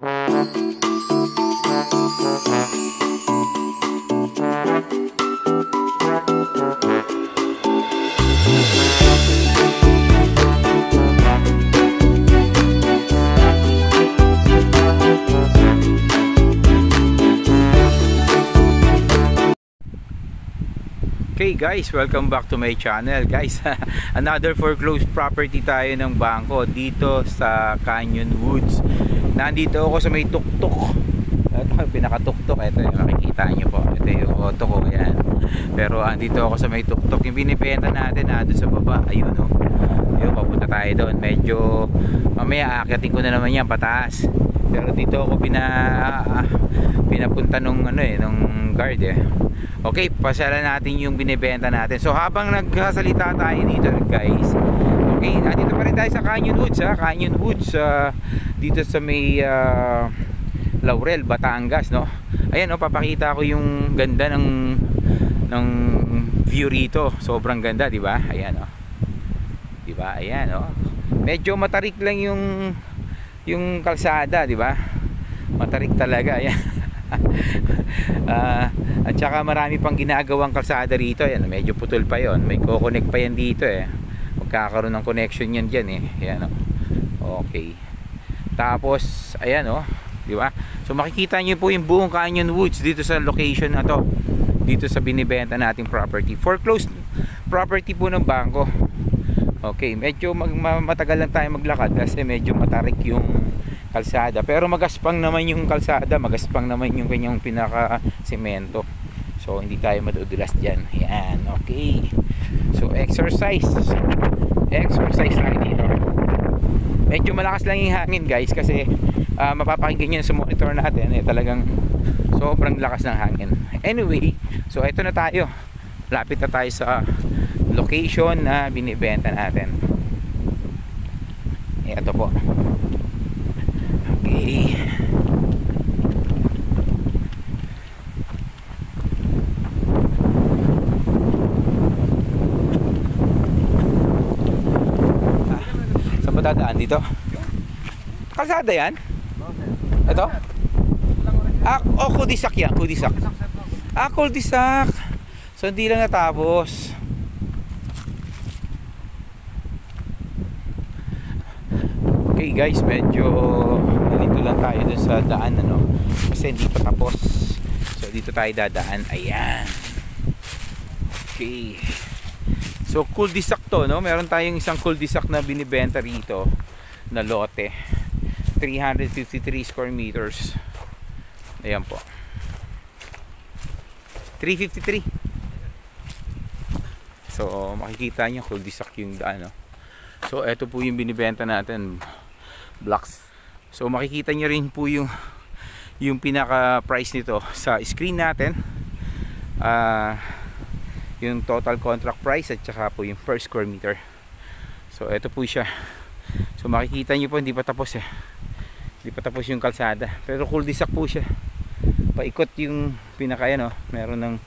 Okay guys, welcome back to my channel guys. Another foreclosed property tayo ng bangko dito sa Canyon Woods. Nandito ako sa may tuktok. Ito pinakatuktok. Ito yung makikita nyo po. Ito yung auto ko yan. Pero andito ako sa may tuktok. Yung binibenta natin doon sa baba. Ayun o. Ayun, papunta tayo doon. Medyo mamaya aakyatin ko na naman yan pataas. Pero dito ako pinapunta nung guard eh. Okay, pasyalan natin yung binibenta natin. So habang nagsasalita tayo dito guys, okay, nandito pa rin tayo sa Canyon Woods Canyon Woods, dito sa may Laurel, Batangas, no? Ayan, papakita ko yung ganda ng view rito. Sobrang ganda, di ba? Ayan, di ba? Ayan, medyo matarik lang yung kalsada, di ba? Matarik talaga, ayan. At saka marami pang ginagawang kalsada rito. Ayan, medyo putol pa yon. May co-connect pa yan dito eh. Magkakaroon ng connection yan dyan eh. Ayan, okay. Tapos ayan, di ba? So makikita nyo po yung buong Canyon Woods dito sa location na to, dito sa binibenta nating property. Foreclosed property po ng bangko. Okay, medyo matagal lang tayo maglakad kasi medyo matarik yung kalsada, pero magaspang naman yung kalsada, magaspang naman yung kanyang pinaka semento, so hindi tayo madudulas dyan. Yan, okay. So exercise tayo dito. Medyo malakas lang yung hangin guys, kasi mapapakinggan nyo sa monitor natin talagang sobrang lakas ng hangin. Anyway, so ito na tayo, lapit na tayo sa location na binibenta natin. Ito po. Okay. Saan ba dadaan dito? Kalsada yan? Ito? Cul-de-sac yan, cul-de-sac. Cul-de-sac. So hindi lang natapos. Okay guys, medyo dito lang tayo dun sa daan kasi hindi pa tapos. So dito tayo dadaan. Ayan. Okay. So cul-de-sac to, meron tayong isang cul-de-sac na binibenta rito na lote. 353 square meters. Ayan po. 353. So makikita nyo cul-de-sac yung daan, So ito po yung binibenta natin, blocks. So makikita nyo rin po yung pinaka price nito sa screen natin, yung total contract price at saka po yung per square meter. So ito po siya. So makikita nyo po hindi pa tapos hindi pa tapos yung kalsada, pero cul-de-sac po siya. Paikot yung pinaka meron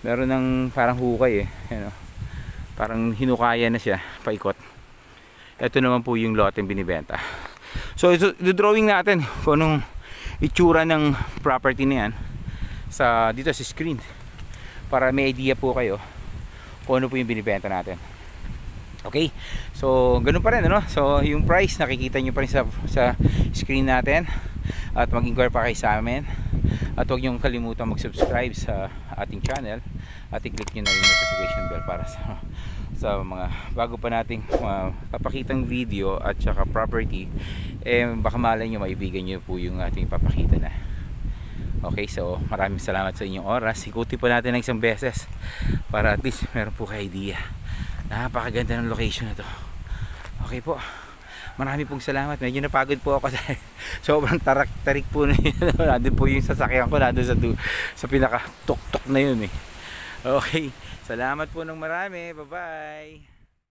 ng parang hukay parang hinukaya na siya, paikot. Ito naman po yung lot yung binibenta. So drawing natin kung anong itsura ng property na yan dito sa screen, para may idea po kayo kung ano po yung binibenta natin. Okay, so ganun pa rin so yung price nakikita nyo pa rin sa screen natin, at mag-inquire pa kayo sa amin, at huwag nyo kalimutan mag-subscribe sa ating channel at i-click nyo na yung notification bell para sa mga bago pa nating papakitang video at saka property, baka malay nyo maibigan nyo po yung ating papakita na. Okay, so maraming salamat sa inyong oras. Ikuti po natin ng isang beses para at least meron po kayo idea. Napakaganda ng location na to. Okay po, marami pong salamat. Medyo napagod po ako kasi sobrang tarik po na yun. Nandun po yung sasakyan ko, nandun sa pinaka tuk-tuk na yun Okay, salamat po ng marami. Bye bye.